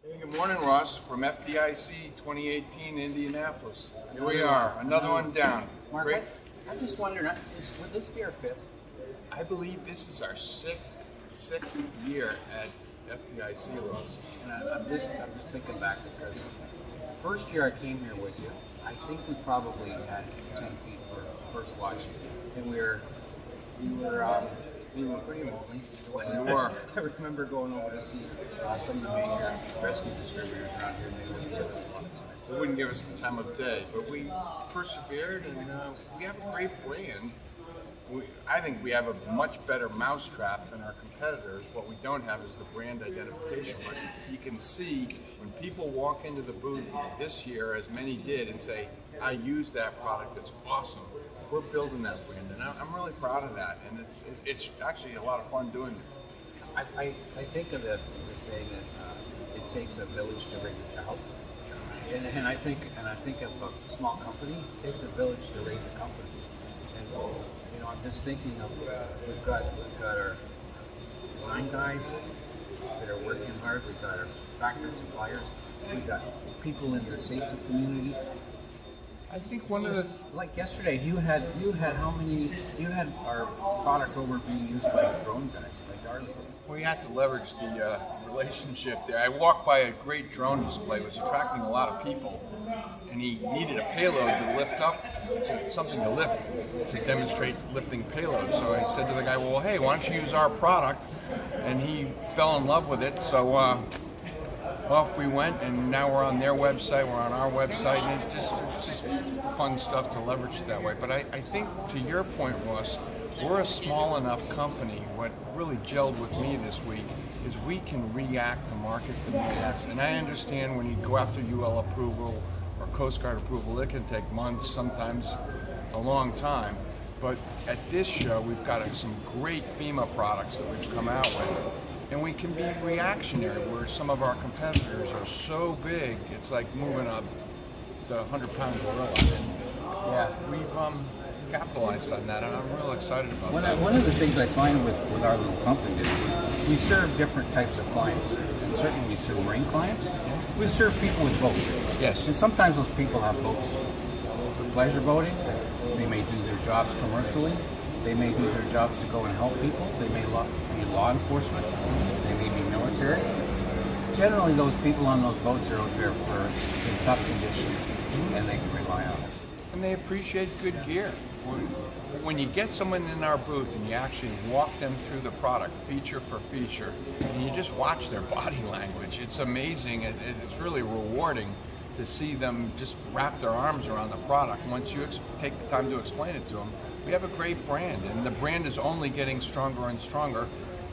Hey, good morning, Ross, from FDIC 2018 Indianapolis. Here we are, another one down. Mark, Great. I'm just wondering, would this be our fifth? I believe this is our sixth year at FDIC, Ross. And I'm just thinking back because first year I came here with you, I think we probably had 10 feet for FirstWatch, and we were pretty lonely. We were. I remember going over to see some of the major rescue distributors around here, and they wouldn't give us a lot of time. They wouldn't give us the time of day, but we persevered, and we have a great brand. I think we have a much better mousetrap than our competitors. What we don't have is the brand identification. But you can see when people walk into the booth this year, as many did, and say, I use that product, it's awesome. We're building that brand, and I'm really proud of that. And it's actually a lot of fun doing it. I think of the saying that it takes a village to raise a child. And I think of a small company, it takes a village to raise a company. And I'm just thinking of we've got our design guys that are working hard. We've got our factory suppliers. We've got people in the safety community. I think one of the like yesterday, you had how many? You had our product over being used by drone guys, like Darley. We had to leverage the relationship there. I walked by a great drone display, which was attracting a lot of people, and he needed a payload to lift up, something to lift, to demonstrate lifting payload. So I said to the guy, well, hey, why don't you use our product? And he fell in love with it, so off we went, and now we're on their website, we're on our website, and it's just fun stuff to leverage it that way. But I think, to your point, Ross, we're a small enough company. What really gelled with me this week is we can react to market demands. And I understand when you go after UL approval or Coast Guard approval, it can take months, sometimes a long time. But at this show, we've got some great FEMA products that we've come out with. And we can be reactionary, where some of our competitors are so big, it's like moving up the 100-pound gorilla. And Yeah, we've capitalized on that, and I'm real excited about that. One of the things I find with our little company is we serve different types of clients, and certainly we serve marine clients. We serve people with boats. Yes. And sometimes those people have boats for pleasure boating. They may do their jobs commercially. They may do their jobs to go and help people. They may be law enforcement. They may be military. Generally, those people on those boats are out there in tough conditions, and they can rely on us. And they appreciate good gear. When you get someone in our booth and you actually walk them through the product feature for feature, and you just watch their body language, it's amazing. It's really rewarding to see them just wrap their arms around the product. Once you take the time to explain it to them, we have a great brand, and the brand is only getting stronger and stronger.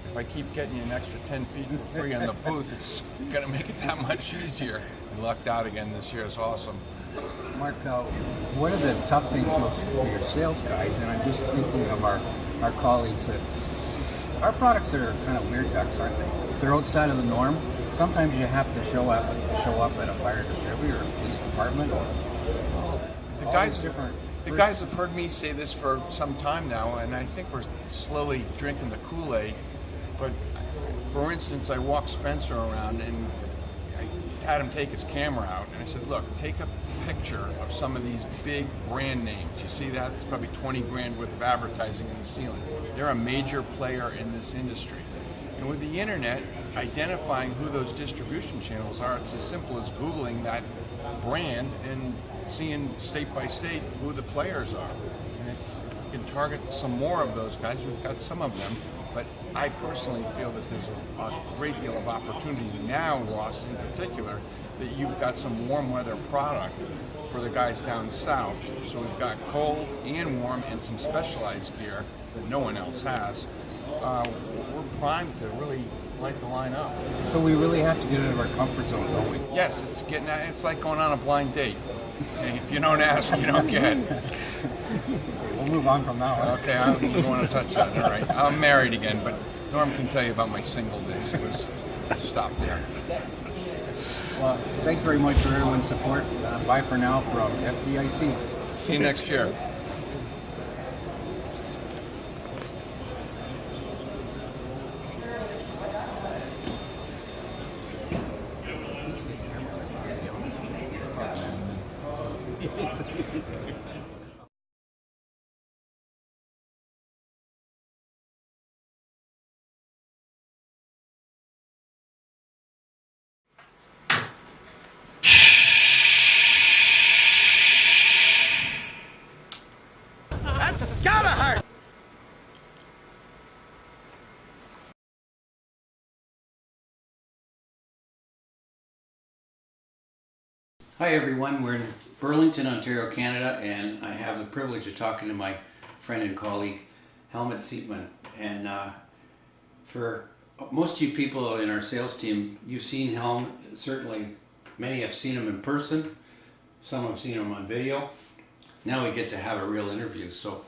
If I keep getting you an extra 10 feet for free on the booth, it's going to make it that much easier. We lucked out again this year. It's awesome. Mark, what are the tough things for your sales guys? And I'm just thinking of our colleagues that our products are kind of weird ducks, aren't they? They're outside of the norm. Sometimes you have to show up at a fire distributor or a police department. The guys have heard me say this for some time now, and I think we're slowly drinking the Kool-Aid. But for instance, I walked Spencer around and I had him take his camera out, and I said, look, take a picture of some of these big brand names. You see that? It's probably 20 grand worth of advertising in the ceiling. They're a major player in this industry. And with the internet, identifying who those distribution channels are, it's as simple as Googling that brand and seeing state by state who the players are. And if we can target some more of those guys, we've got some of them. But I personally feel that there's a great deal of opportunity now, Ross, in particular, that you've got some warm weather product for the guys down south. So we've got cold and warm and some specialized gear that no one else has. We're primed to really light the line up. So we really have to get out of our comfort zone, don't we? Yes, it's like going on a blind date. And if you don't ask, you don't get. We'll move on from that one. Okay, I don't want to touch that. All right, I'm married again, but Norm can tell you about my single days. It was stop there. Well, thanks very much for everyone's support. Bye for now from FDIC. See you next year. That's gotta hurt. Hi everyone, we're in Burlington, Ontario, Canada, and I have the privilege of talking to my friend and colleague, Helmut Siepmann. And for most of you people in our sales team, you've seen Helm. Certainly many have seen him in person, some have seen him on video. Now we get to have a real interview. So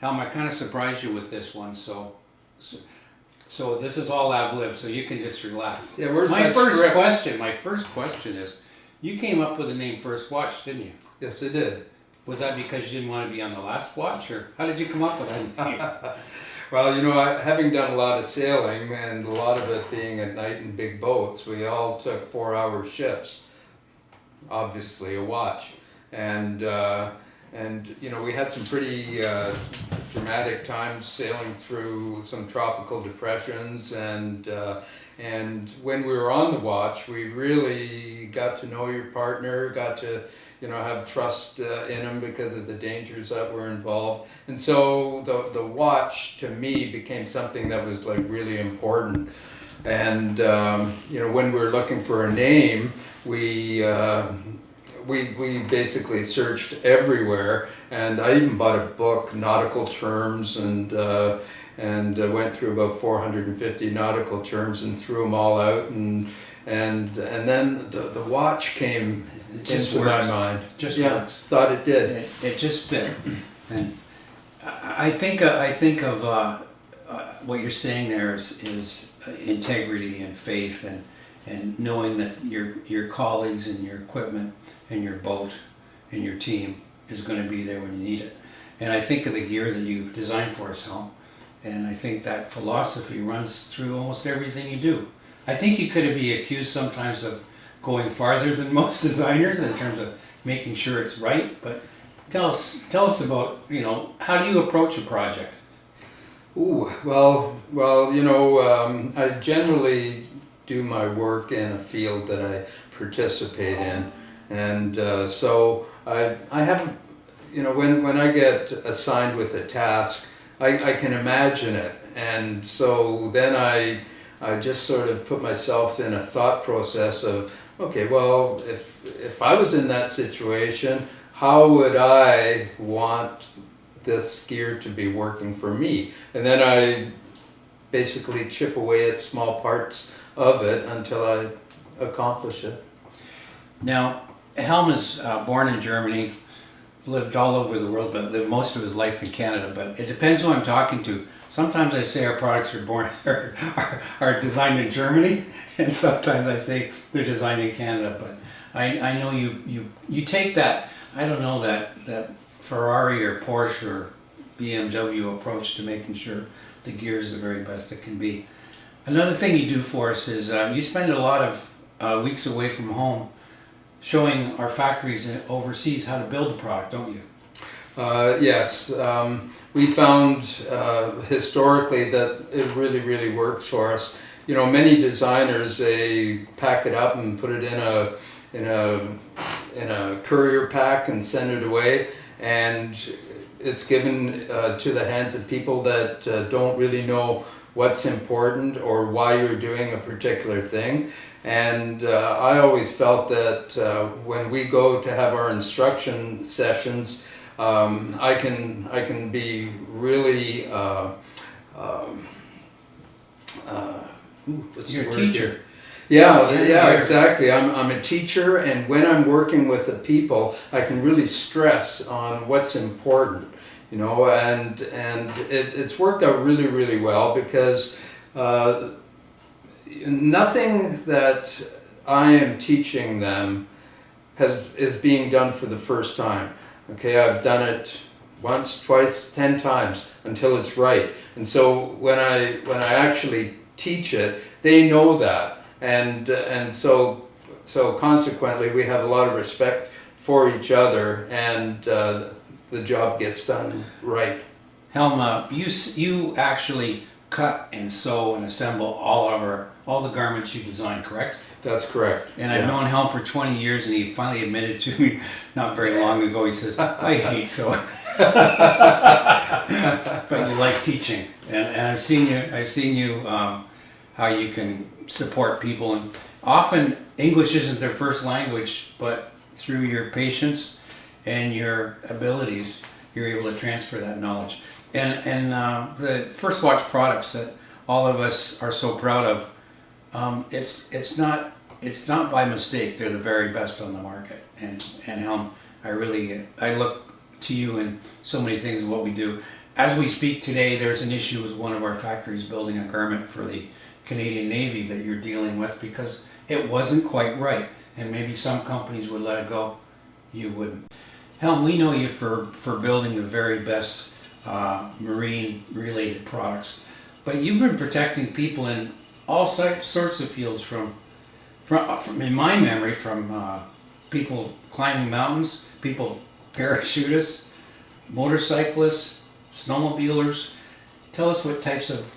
Helm, I kind of surprised you with this one, so this is all ab lib, so you can just relax. Yeah, where's my first script? question? My first question is, you came up with the name FirstWatch, didn't you? Yes, I did. Was that because you didn't want to be on the last watch, or how did you come up with that? Well, you know, having done a lot of sailing and a lot of it being at night in big boats, we all took 4-hour shifts. Obviously, a watch, and you know, we had some pretty dramatic times sailing through some tropical depressions, and when we were on the watch, we really got to know your partner, got to, you know, have trust in him because of the dangers that were involved. And so the watch to me became something that was like really important. And you know, when we were looking for a name, we basically searched everywhere, and I even bought a book, nautical terms, and went through about 450 nautical terms and threw them all out, and then the watch came into my mind. Just yeah, works. Thought it did. It just fit. And I think of what you're saying there is integrity and faith, and knowing that your colleagues and your equipment and your boat and your team is going to be there when you need it. And I think of the gear that you designed for us, Helm, and I think that philosophy runs through almost everything you do. I think you could be accused sometimes of going farther than most designers in terms of making sure it's right, but tell us about, you know, how do you approach a project? Ooh, well, you know, I generally do my work in a field that I participate in, and so I have, you know, when I get assigned with a task, I can imagine it, and so then I just sort of put myself in a thought process of, okay, well, if I was in that situation, how would I want this gear to be working for me? And then I basically chip away at small parts of it until I accomplish it. Now, Helm is born in Germany, lived all over the world, but lived most of his life in Canada. But it depends who I'm talking to. Sometimes I say our products are designed in Germany, and sometimes I say they're designed in Canada. But I know you take that, I don't know, that Ferrari or Porsche or BMW approach to making sure the gear is the very best it can be. Another thing you do for us is you spend a lot of weeks away from home showing our factories overseas how to build the product, don't you? Yes, we found historically that it really works for us. You know, many designers, they pack it up and put it in a courier pack and send it away, and it's given to the hands of people that don't really know what's important or why you're doing a particular thing. And I always felt that when we go to have our instruction sessions, I can be really You're a teacher. Yeah, exactly. I'm a teacher, and when I'm working with the people, I can really stress on what's important, you know, and it's worked out really well, because nothing that I am teaching them is being done for the first time. Okay, I've done it once, twice, 10 times until it's right. And so when I actually teach it, they know that, and so consequently we have a lot of respect for each other, and the job gets done right. Helmut, you actually cut and sew and assemble all the garments you design, correct? That's correct. And I've known Helm for 20 years, and he finally admitted to me not very long ago. He says, "I hate sewing," but you like teaching, and I've seen you how you can support people, and often English isn't their first language, but through your patience and your abilities, you're able to transfer that knowledge. And the FirstWatch products that all of us are so proud of, it's not by mistake. They're the very best on the market. And Helm, I look to you in so many things of what we do. As we speak today, there's an issue with one of our factories building a garment for the Canadian Navy that you're dealing with because it wasn't quite right. And maybe some companies would let it go. You wouldn't. Helm, we know you for building the very best marine-related products, but you've been protecting people in all sorts of fields. From in my memory, from people climbing mountains, people parachutists, motorcyclists, snowmobilers. Tell us what types of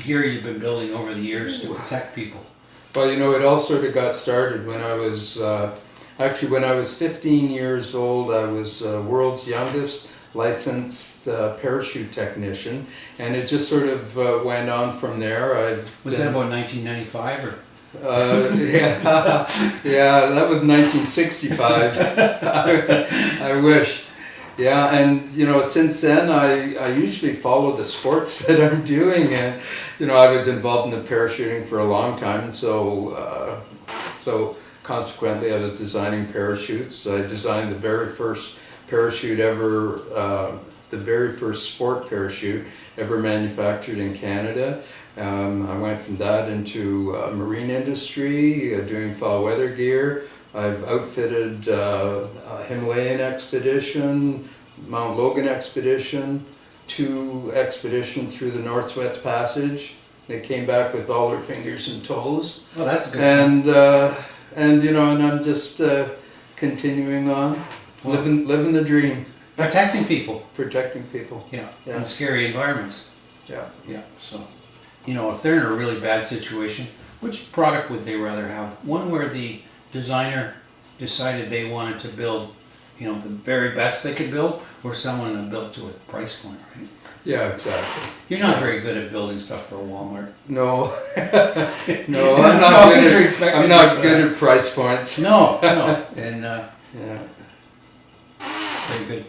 gear you've been building over the years to protect people. Well, it all sort of got started when I was, when I was 15 years old. I was world's youngest licensed parachute technician, and it just sort of went on from there. Was that about 1995 or? Yeah, that was 1965. I wish. Yeah, and since then I usually follow the sports that I'm doing, and I was involved in the parachuting for a long time, so consequently I was designing parachutes. I designed the very first parachute ever, the very first sport parachute ever manufactured in Canada. I went from that into marine industry, doing foul weather gear. I've outfitted a Himalayan expedition, Mount Logan expedition, 2 expeditions through the Northwest Passage. They came back with all their fingers and toes. Oh, that's a good and and I'm just continuing on, living the dream, protecting people. protecting people. Yeah, in scary environments. Yeah. Yeah, so, if they're in a really bad situation, which product would they rather have? One where the designer decided they wanted to build, the very best they could build, or someone that built to a price point, right? Yeah, exactly. You're not very good at building stuff for Walmart. No, no, I'm not good at price points. No, and Yeah. very good.